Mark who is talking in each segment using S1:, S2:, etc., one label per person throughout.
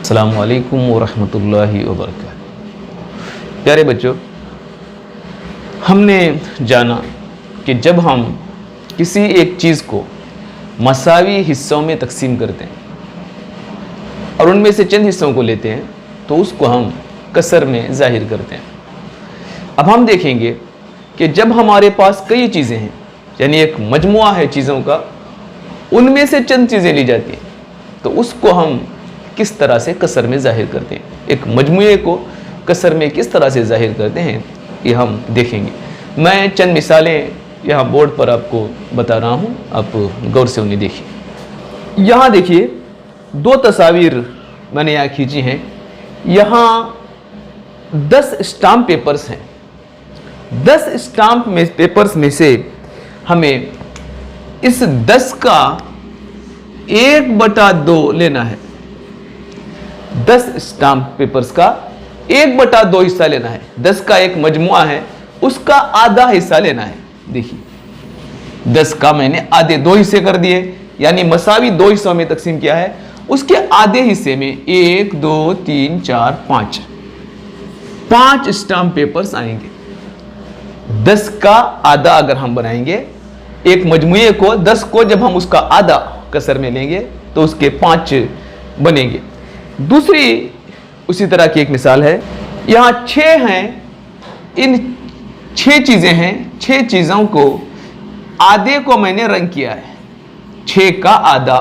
S1: अस्सलामु अलैकुम वरहमतुल्लाहि वबरकातुहू। प्यारे बच्चों, हमने जाना कि जब हम किसी एक चीज़ को मसावी हिस्सों में तकसीम करते हैं और उनमें से चंद हिस्सों को लेते हैं तो उसको हम कसर में ज़ाहिर करते हैं। अब हम देखेंगे कि जब हमारे पास कई चीज़ें हैं, यानी एक मजमुआ है चीज़ों का, उनमें से चंद चीज़ें ली जाती हैं तो उसको हम किस तरह से कसर में ज़ाहिर करते हैं। एक मजमुए को कसर में किस तरह से ज़ाहिर करते हैं ये हम देखेंगे। मैं चंद मिसालें यहाँ बोर्ड पर आपको बता रहा हूँ, आप गौर से उन्हें देखिए। यहाँ देखिए दो तस्वीर मैंने यहाँ खींची हैं। यहाँ 10 स्टाम्प पेपर्स हैं। 10 स्टाम्प में पेपर्स में से हमें इस 10 का 1/2 लेना है। 10 स्टाम्प पेपर्स का 1/2 हिस्सा लेना है। 10 का एक मजमुआ है, उसका आधा हिस्सा लेना है। देखिए 10 का मैंने आधे 2 हिस्से कर दिए, यानी मसावी 2 हिस्सों में तकसीम किया है। उसके आधे हिस्से में 1 2 3 4 5 स्टाम्प पेपर्स आएंगे। 10 का आधा अगर हम बनाएंगे एक मजमुए को, 10 को जब हम उसका आधा कसर में लेंगे तो उसके 5 बनेंगे। दूसरी उसी तरह की एक मिसाल है। यहाँ 6 हैं, इन 6 चीज़ें हैं। 6 चीज़ों को आधे को मैंने रंग किया है। 6 का आधा,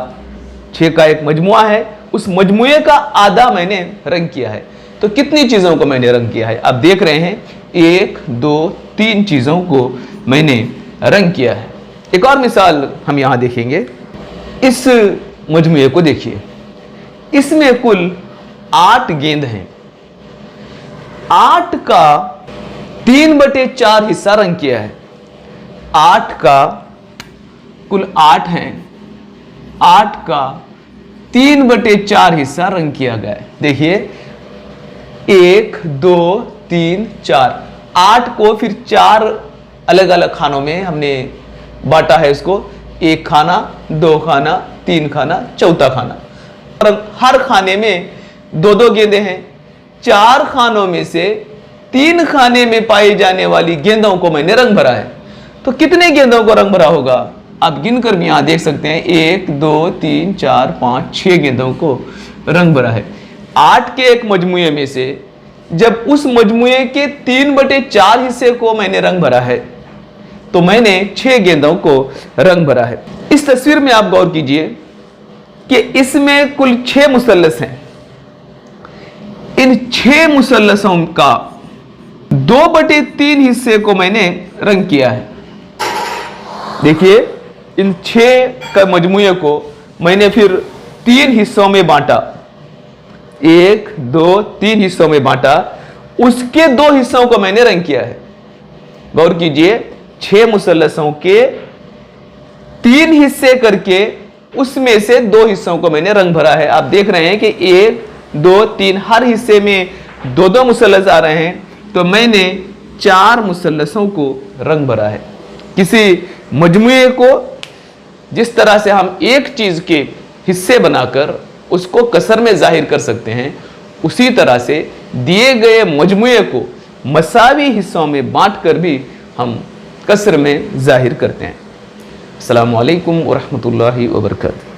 S1: 6 का एक मजमुआ है, उस मजमुए का आधा मैंने रंग किया है। तो कितनी चीज़ों को मैंने रंग किया है आप देख रहे हैं। 1 2 3 चीज़ों को मैंने रंग किया है। एक और मिसाल हम यहाँ देखेंगे। इस मजमुए को देखिए, इसमें कुल 8 गेंद हैं। 8 का 3/4 हिस्सा रंग किया है। 8 का कुल 8 हैं, 8 का 3/4 हिस्सा रंग किया गया है। देखिए 1 2 3 4, 8 को फिर 4 अलग अलग खानों में हमने बांटा है। इसको 1 खाना, 2 खाना, 3 खाना, चौथा खाना, और हर खाने में 2 गेंदें हैं। 4 खानों में से 3 खाने में पाई जाने वाली गेंदों को मैंने रंग भरा है। तो कितने गेंदों को रंग भरा होगा आप गिनकर भी यहां देख सकते हैं। 1 2 3 4 5 6 गेंदों को रंग भरा है। 8 के एक मजमुए में से जब उस मजमुए के 3/4 हिस्से को मैंने रंग भरा है तो मैंने 6 गेंदों को रंग भरा है। इस तस्वीर में आप गौर कीजिए कि इसमें कुल 6 मुसल्लस हैं। इन 6 मुसल्लसों का 2/3 हिस्से को मैंने रंग किया है। देखिए इन 6 का मजमुए को मैंने फिर 3 हिस्सों में बांटा। 1 2 3 हिस्सों में बांटा, उसके 2 हिस्सों को मैंने रंग किया है। गौर कीजिए 6 मुसल्लसों के 3 हिस्से करके उसमें से 2 हिस्सों को मैंने रंग भरा है। आप देख रहे हैं कि 1 2 3 हर हिस्से में 2 मुसल्लस आ रहे हैं। तो मैंने 4 मुसल्लसों को रंग भरा है। किसी मजमुए को जिस तरह से हम एक चीज के हिस्से बनाकर उसको कसर में जाहिर कर सकते हैं, उसी तरह से दिए गए मजमुए को मसावी हिस्सों में बांटकर भी हम कसर में जाहिर करते हैं। अस्सलामु अलैकुम वरहमतुल्लाहि वबरकातुहू।